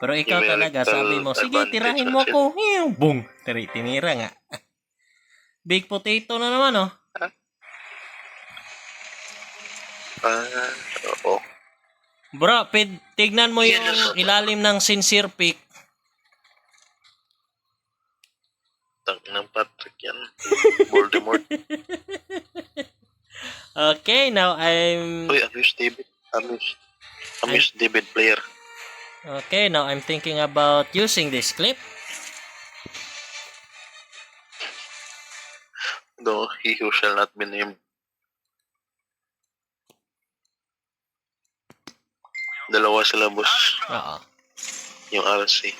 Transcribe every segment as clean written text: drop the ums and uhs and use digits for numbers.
Pero ikaw talaga, sabi mo, sige, tirahin mo ako. Boom! Tinira nga. Big potato na naman, oh. Oo. Bro, tignan mo yung ilalim ng sincere pick. Tang ng Patrick yan. Voldemort. Okay, now I'm... Uy, Amish David player. Okay, now I'm thinking about using this clip. No, he who shall not be named. Dalawa sila, boss. Oo. Yung RC.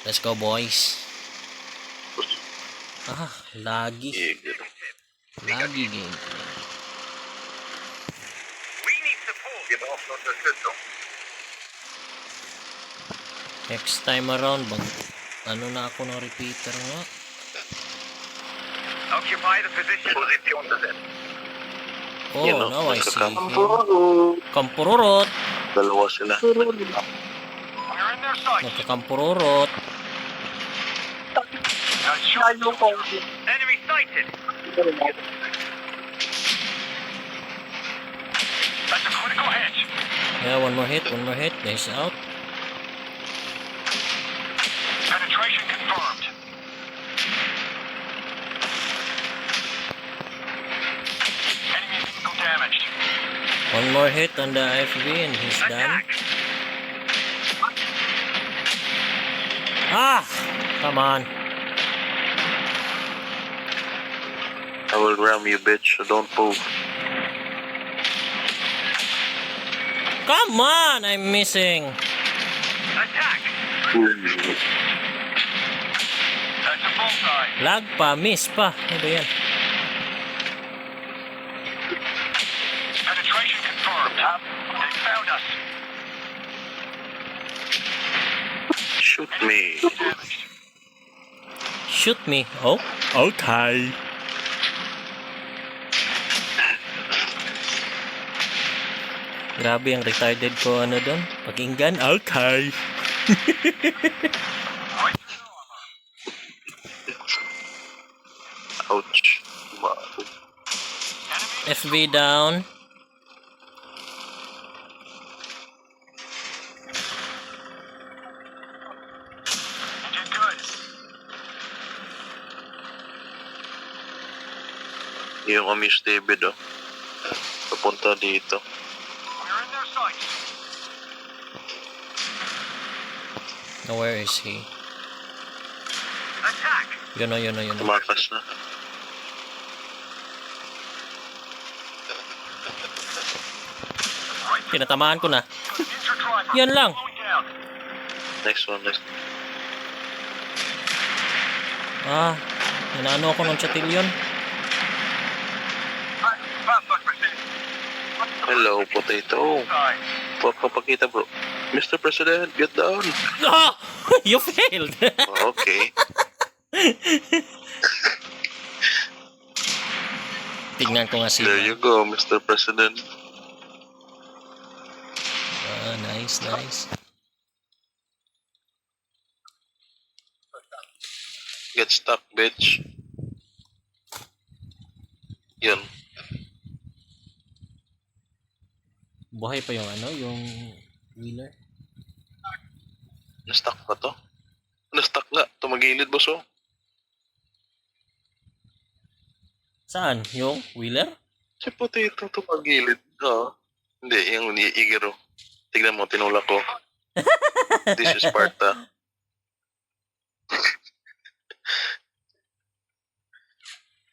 Let's go, boys. Lagi. Lagi game. Next time around, ano na ako ng repeater nga? Occupy the position. Oh, you know, now I see him. Kampururot. Kampururot. Dalawa sila. We're in their sight. Nagkakampururot. Enemy sighted. That's a critical hit. Yeah, one more hit. Nice out. Penetration confirmed. Enemy vehicle damaged. One more hit on the FV and he's done. Attack. Come on. I will ram you, bitch. So don't move. Come on! I'm missing. Attack. That's a bullseye. Lag pa, miss pa. Ano ba yan? Penetration confirmed. They found us. Shoot me. Damaged. Shoot me. Oh, okay. Grabe ang retarded ko doon. Pakinggan. Okay. Ouch. FV down. You did good. Yung Amish David, oh. Papunta dito. We're in their sight. Now where is he? Attack. Yun na. Tumakas na. Tinatamaan ko na. Inter driver. Yan lang. Slowing down. Next one. Inaano ako ng chatilyon. Hello, potato. Papakita, bro. Mr. President, get down. You failed. Okay. Tignan ko nga si... There you go, Mr. President. Nice. Get stuck, bitch. Yun. Buhay pa yung yung wheeler. Na-stuck ba to? Na-stuck nga. Tumagilid, boss, oh. Saan? Yung wheeler? Si potato tumagilid. Oo. Hindi, yung igero. Tignan mo, tinulak ko. This is Sparta.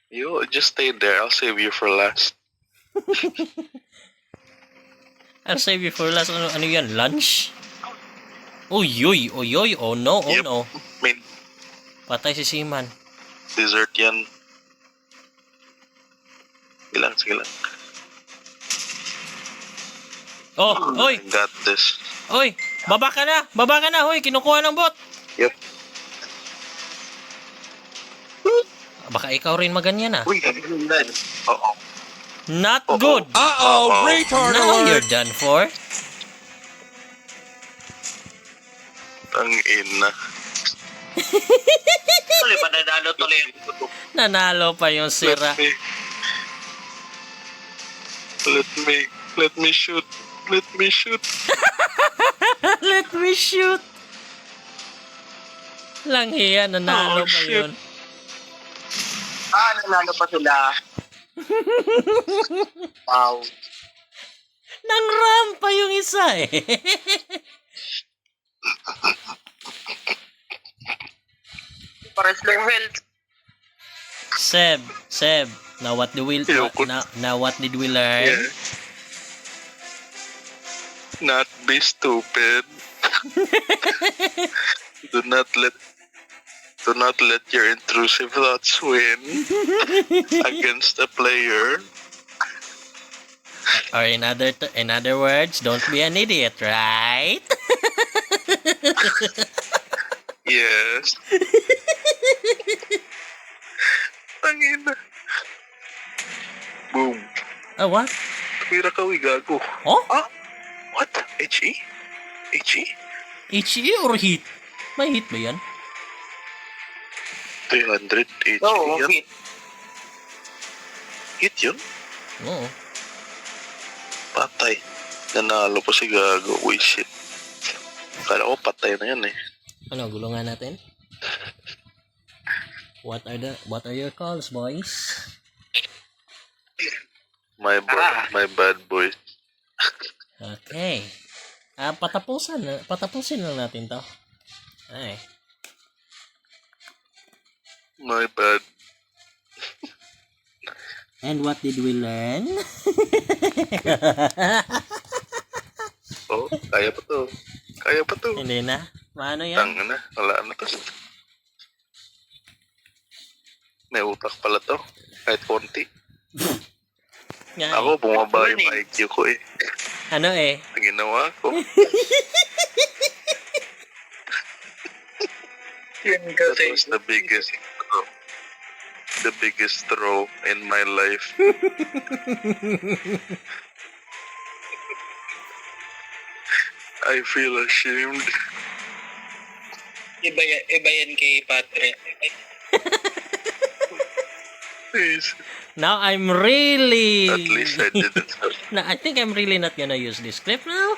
You just stay there. I'll save you for last. I'll save you for last. Ano yan? Lunch? Uy. Oh no. Main Patay si Seaman. dessert yan. Sige lang. Oh, oy. I got this. Oy, baba ka na. Hoy, kinukuha ng bot. Yep. Baka ikaw rin maganyan ah. Uy, oo. Not good. Uh-oh, Now you're done for. Ang ina. Tuloy, pananalo tuloy. Nanalo pa yung sira. Let me shoot. Let me shoot. Let me shoot. Langhiya, nanalo Oh, pa shit. yun. Nanalo pa sila. Wow. Nang ram pa yung isa eh. Pares lang health. Seb, now what do we now what did we learn? Yeah. Not be stupid. Do not let your intrusive thoughts win against a player. Or in other words, don't be an idiot, right? Yes. Tangina. Boom. Oh, what? Tumira ka, gago. Oh? Ah? What? HE? HE? HE or hit? May hit ba yan? 300 HE Oo, yan. hit. Hit yun? Oo. Patay. Nanalo pa si gago. Uy, shit. Kala ko patay na yan eh. Ano, gulungan natin? What are your calls, boys? My bad boy. Okay. Patapusin lang natin to. Ay. My bad. And what did we learn? Oh, kaya pa to. Kaya pa to. Hindi na. Maano yan? Tanga na. Wala na to. May utak pala to. Kahit konti. Nga Ako, eh. bumaba yung IQ ko eh. Ano eh? Ang ginawa ko. That was the biggest throw in my life. I feel ashamed. Iba yan kay Patrick. Please. Now I'm really... At least I didn't. No, I think I'm really not gonna use this clip now.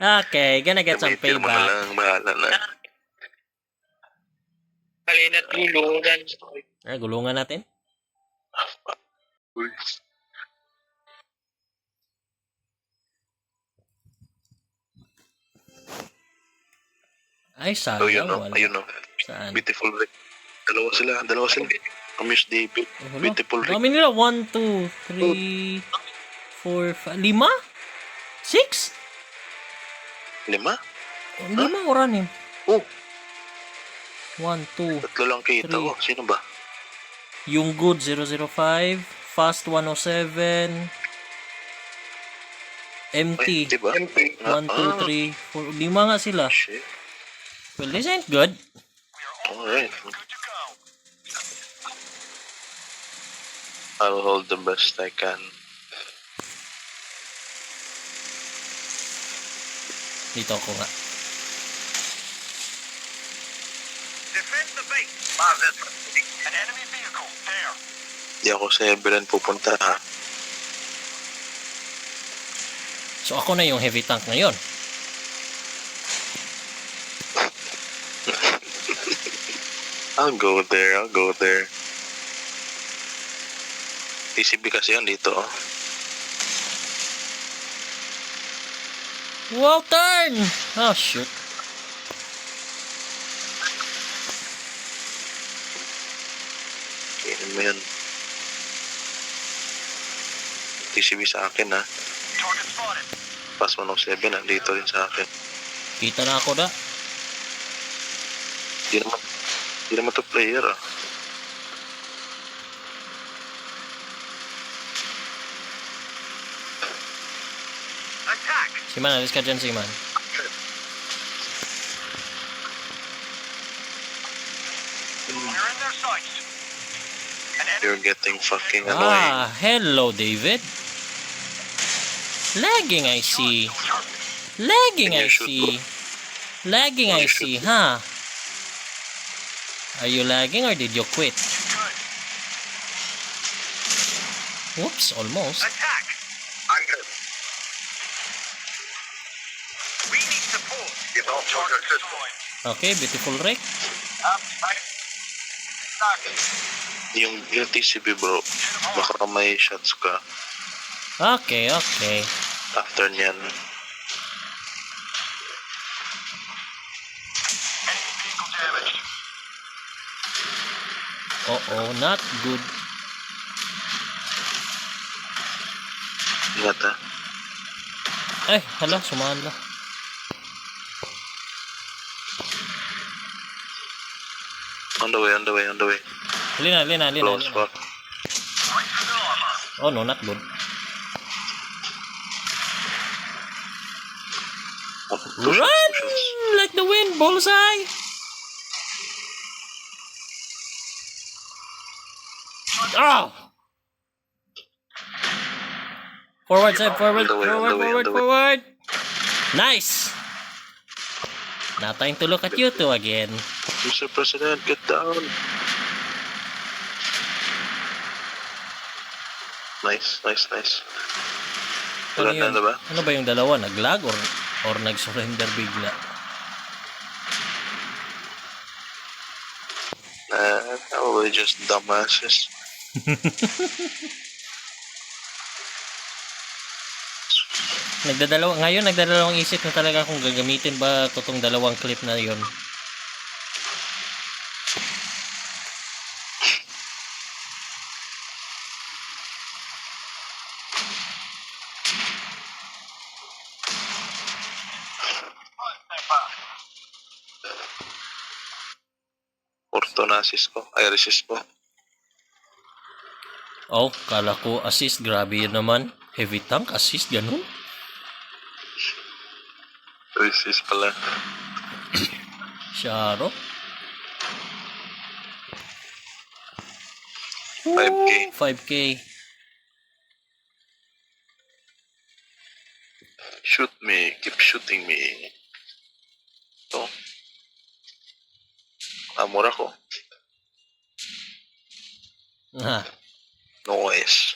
Okay, gonna get some Gamitin mo na payback. lang. Bahala na. Kalinat lulungan. Gulungan natin. Uy. Ay, Oh, yun sayang. o. Wala. Ayun o. Saan? Beautiful Rick. Dalawa sila. Amish David. Wala. Beautiful Rick. Dami nila. 1, 2, 3, 4, 5, 5? 6? 5? 5 or 6? Oh, 1, 2. tatlo lang kita Three. ko. Sino ba? Yung Good 005, Fast 107, MT. Ay, diba? 1, 2, 3, 4. 5 nga sila. Shit. Well, this ain't good. Alright. I'll hold the best I can. Dito ako nga. Defend the base. An enemy vehicle there. Di ako sa Evelyn pupunta ha. So ako na yung heavy tank ngayon. I'll go there. TCB kasi yan dito oh. Wow, turn! Oh, shoot. Kainin mo yan. TCB sa akin ha. Target spotted. Pass 107 nandito rin sa akin. Kita na ako da. Di naman to player ah. Attack. Siman, alis ka dyan, Siman. We're in their sights. An You're getting fucking annoying. Ah, hello, David. Lagging, I see. Lagging, Can I you shoot, see. Lagging, Can I you shoot, see, huh? Are you lagging or did you quit? Whoops, almost. Attack! I'm good. We need support. Get off target destroyed. Okay, beautiful Rick. Yung TCB bro, baka may shots ka Okay, okay. after niyan. Vehicle damaged. Oh, not good. Ingat ha. Ay, hala, sumala. On the way, on the way, on the way. Lina. Close fuck. Oh no, not good. Two shots, Run! two shots. Like the wind, bullseye! Oh! Forward, side, forward, On the way, on the way, on the way. forward. Nice! Now time to look at you two again. Mr. President, get down. Nice. Ano Wala yun? na ba? Ano ba yung dalawa? Naglag or nag-surrender bigla? Probably just dumbasses. Nagdadalawang isip na talaga kung gagamitin ba totong dalawang clip na yon. Ortonasis ko. Ay, resist ko. Oh, kala ko assist. Grabe yun naman. Heavy tank assist, ganun. Resist pala. Sharo. 5K. 5K. Shoot me. Keep shooting me. Ito. Amor ako. Ha. Noise.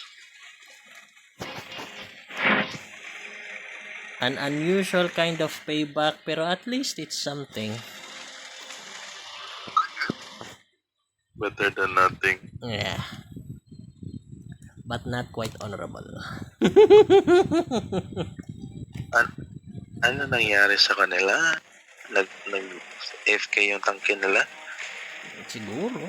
An unusual kind of payback, pero at least it's something. Better than nothing. Yeah. But not quite honorable. Ano nangyari sa kanila? Nag FK yung tangke nila? Siguro.